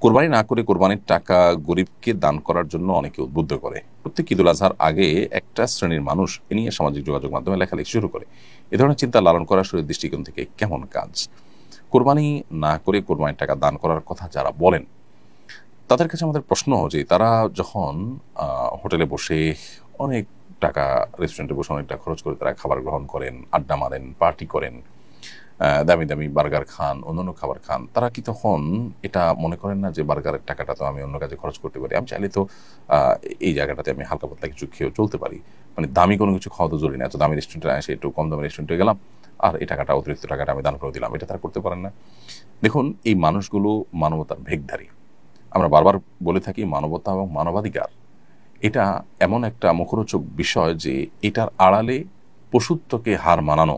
কোরবানি না করে কোরবানির টাকা গরিবকে দান করার জন্য অনেকে উদ্বুদ্ধ করে। প্রত্যেক ঈদুল আজহার আগে একটা শ্রেণীর মানুষ এ নিয়ে সামাজিক যোগাযোগ মাধ্যমে লেখালেখি শুরু করে। এ ধরনের চিন্তা লালন করা শরীর দৃষ্টিকোণ থেকে কেমন কাজ? কোরবানি না করে কোরবানির টাকা দান করার কথা যারা বলেন, তাদের কাছে আমাদের প্রশ্ন যে তারা যখন হোটেলে বসে অনেক টাকা, রেস্টুরেন্টে বসে অনেক টাকা খরচ করে তারা খাবার গ্রহণ করেন, আড্ডা মারেন, পার্টি করেন, দামি দামি বার্গার খান, অন্যান্য খাবার খান, তারা কি তখন এটা মনে করেন না যে বার্গারের টাকাটা তো আমি অন্য কাজে খরচ করতে পারি, আমি চাইলে তো এই জায়গাটাতে আমি হালকা পাতলা কিছু খেয়েও চলতে পারি, মানে দামি কোনো কিছু খাওয়া তো জরুরি না, এত দামি রেস্টুরেন্টে এসে একটু কম দামি রেস্টুরেন্টে গেলাম আর এই টাকাটা, অতিরিক্ত টাকাটা আমি দান করে দিলাম, এটা তারা করতে পারেন না? দেখুন, এই মানুষগুলো মানবতার ভেগধারী। আমরা বারবার বলে থাকি মানবতা এবং মানবাধিকার এটা এমন একটা মুখরোচক বিষয় যে এটার আড়ালে পশুত্বকে হার মানানো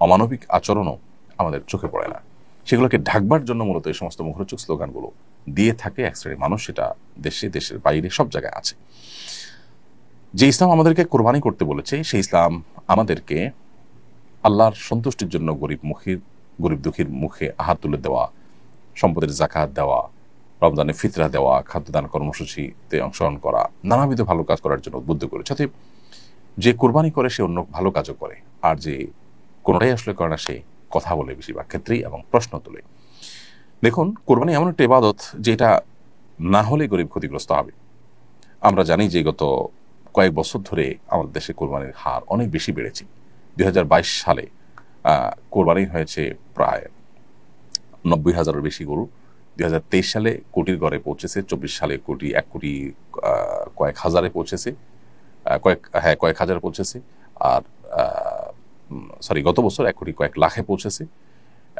অমানবিক আচরণও আমাদের চোখে পড়ে না। সেগুলোকে ঢাকবার জন্য মূলত এই সমস্ত মুখরোচক স্লোগানগুলো দিয়ে থাকে এক শ্রেণীর মানুষ, সেটা দেশে, দেশের বাইরে, সব জায়গায় আছে। যে ইসলাম আমাদেরকে কোরবানি করতে বলেছে, সেই ইসলাম আমাদেরকে আল্লাহর সন্তুষ্টির জন্য গরিব দুঃখীর মুখে আহার তুলে দেওয়া, সম্পদের জাকাত দেওয়া, রমজানে ফিতরা দেওয়া, খাদ্যদান কর্মসূচিতে অংশগ্রহণ করা, নানাবিধ ভালো কাজ করার জন্য উদ্বুদ্ধ করেছে। অতএব যে কোরবানি করে সে অন্য ভালো কাজও করে, আর যে কোনোটাই আসলে করে না সে কথা বলে বেশিরভাগ ক্ষেত্রেই এবং প্রশ্ন তোলে। দেখুন, কোরবানি এমন একটা ইবাদত যেটা না হলে গরিব ক্ষতিগ্রস্ত হবে। আমরা জানি যে গত কয়েক বছর ধরে আমাদের দেশে কোরবানির হার অনেক বেশি বেড়েছে। 2022 সালে কোরবানি হয়েছে প্রায় 90,000-এর বেশি গরু। 2023 সালে কোটির ঘরে পৌঁছেছে, 24 সালে 1 কোটি কয়েক হাজারে পৌঁছেছে, কয়েক হাজারে পৌঁছেছে। আর গত বছর 1 কোটি কয়েক লাখে পৌঁছেছে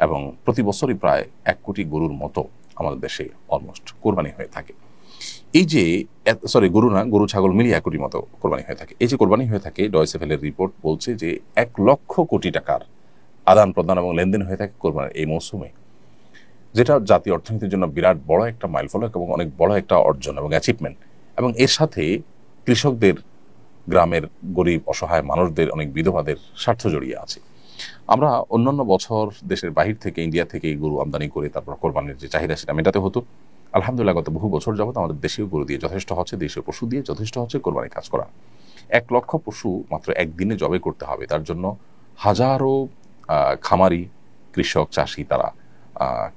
এবং প্রতি বছরই প্রায় 1 কোটি গরুর মতো আমাদের দেশে অলমোস্ট কোরবানি হয়ে থাকে। এই যে গরু না, গরু ছাগল মিলিয়ে 1 কোটির মতো কোরবানি হয়ে থাকে। এই যে কোরবানি হয়ে থাকে, ডয়েচে ভেলের রিপোর্ট বলছে যে 1 লক্ষ কোটি টাকার আদান প্রদান এবং লেনদেন হয়ে থাকে কোরবানির এই মৌসুমে, যেটা জাতীয় অর্থনীতির জন্য বিরাট বড় একটা মাইলফলক এবং অনেক বড় একটা অর্জন এবং অ্যাচিভমেন্ট। এবং এর সাথে কৃষকদের, গ্রামের গরিব অসহায় মানুষদের, অনেক বিধবাদের স্বার্থ জড়িয়ে আছে। আমরা অন্যান্য বছর দেশের বাহির থেকে, ইন্ডিয়া থেকে গরু আমদানি করে তারপর কোরবানির যে চাহিদা সেটা মেটাতে হতো। আলহামদুলিল্লাহ গত বহু বছর যাবত আমাদের দেশীয় গরু দিয়ে যথেষ্ট হচ্ছে, দেশীয় পশু দিয়ে যথেষ্ট হচ্ছে কোরবানির কাজ করা। 1 লক্ষ পশু মাত্র একদিনে জবে করতে হবে, তার জন্য হাজারো খামারি, কৃষক, চাষি তারা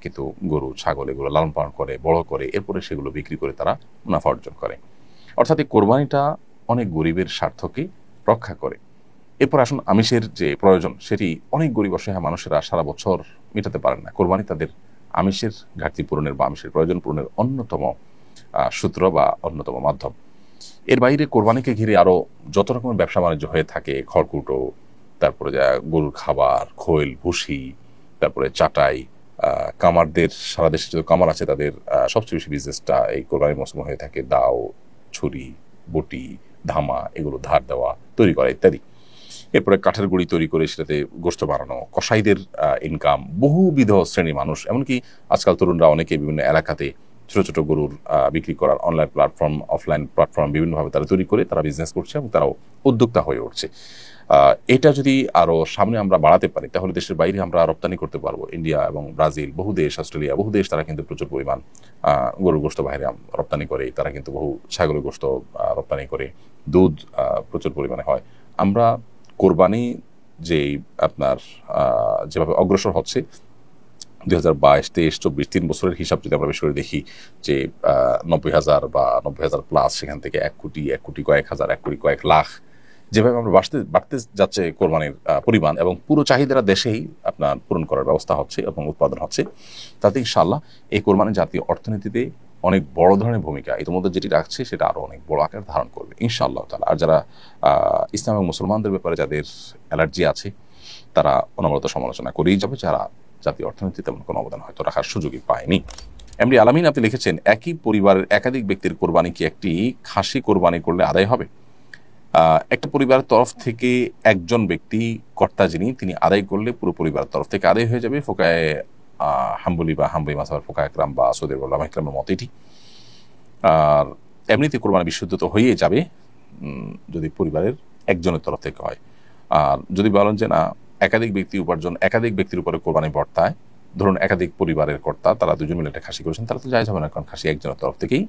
কিন্তু গরু ছাগল এগুলো লালন পালন করে, বড় করে, এরপরে সেগুলো বিক্রি করে তারা মুনাফা অর্জন করে। অর্থাৎ এই কোরবানিটা অনেক গরিবের স্বার্থকে রক্ষা করে। এরপর আসুন, আমিষের যে প্রয়োজন সেটি অনেক গরিব অসহায় মানুষেরা সারা বছর মেটাতে পারেন না। কোরবানি তাদের আমিষের ঘাটতি পূরণের বা আমিষের প্রয়োজন পূরণের অন্যতম সূত্র বা অন্যতম মাধ্যম। এর বাইরে কোরবানিকে ঘিরে আরো যত রকমের ব্যবসা বাণিজ্য হয়ে থাকে, খড়কুটো, তারপরে গরুর খাবার, খৈল, ভুসি, তারপরে চাটাই, কামারদের, সারা দেশে যত কামার আছে তাদের সবচেয়ে বেশি বিজনেসটা এই কোরবানির মৌসুমে হয়ে থাকে। দাও, ছুরি, বটি, ধামা, এগুলো ধার দেওয়া, তৈরি করা ইত্যাদি। এরপরে কাঠের গুঁড়ি তৈরি করে সেটাতে গোশত বানানো, কসাইদের ইনকাম, বহুবিধ শ্রেণীর মানুষ, এমনকি আজকাল তরুণরা অনেকে বিভিন্ন এলাকাতে ছোট ছোট গরুর বিক্রি করার অনলাইন প্ল্যাটফর্ম, অফলাইন প্ল্যাটফর্ম বিভিন্নভাবে তারা তৈরি করে তারা বিজনেস করছে এবং তারাও উদ্যোক্তা হয়ে উঠছে। এটা যদি আরো সামনে আমরা বাড়াতে পারি তাহলে দেশের বাইরে আমরা রপ্তানি করতে পারবো। ইন্ডিয়া এবং ব্রাজিল, বহু দেশ, অস্ট্রেলিয়া, বহু দেশ তারা কিন্তু প্রচুর পরিমাণ গরুর গোশত বাইরে রপ্তানি করে। তারা কিন্তু বহু ছাগলের গোশত রপ্তানি করে, দুধ প্রচুর পরিমাণে হয়। আমরা কোরবানি যে আপনার যেভাবে অগ্রসর হচ্ছে 2022, 23, 24, 3 বছরের হিসাব যদি আমরা বেশ করে দেখি যে 90,000 বা 90,000 প্লাস, সেখান থেকে 1 কোটি, 1 কোটি কয়েক হাজার, 1 কোটি কয়েক লাখ, যেভাবে আমরা বাড়তে যাচ্ছে কোরবানির পরিমাণ এবং পুরো চাহিদাটা দেশেই আপনার পূরণ করার ব্যবস্থা হচ্ছে এবং উৎপাদন হচ্ছে, তাতে ইনশাআল্লাহ এই কোরবানি জাতীয় অর্থনীতিতে অনেক বড় ধরনের ভূমিকা ইতিমধ্যে যেটি রাখছে সেটা আরো অনেক বড় আকার ধারণ করবে ইনশাআল্লাহ তাআলা। আর যারা ইসলাম এবং মুসলমানদের ব্যাপারে যাদের অ্যালার্জি আছে তারা অনবরত সমালোচনা করেই যাবে, যারা জাতীয় অর্থনীতিতে তেমন কোনো অবদান হয়তো রাখার সুযোগই পায়নি। এমডি আলামিন আপনি লিখেছেন, একই পরিবারের একাধিক ব্যক্তির কোরবানি কি একটি খাসি কোরবানি করলে আদায় হবে? একটা পরিবারের তরফ থেকে একজন ব্যক্তি কর্তা যিনি, তিনি আদায় করলে পুরো পরিবারের তরফ থেকে আদায় হয়ে যাবে। ফোকায়ে হাম্বলি বা হাম্বলি মাযহাবের ফোকায়ে কেরাম বা সৌদি আরবের উলামায়ে কেরামের মত এটি। আর এমনিতে কোরবানি বিশুদ্ধ তো হয়ে যাবে যদি পরিবারের একজনের তরফ থেকে হয়। আর যদি বলেন যে না, একাধিক ব্যক্তির উপরে কোরবানি বর্তায় ধরুন একাধিক পরিবারের কর্তা, তারা দুজন মিলে একটা খাসি করেছেন, তারা তো জায়েজ হবে না, কারণ খাসি একজনের তরফ থেকেই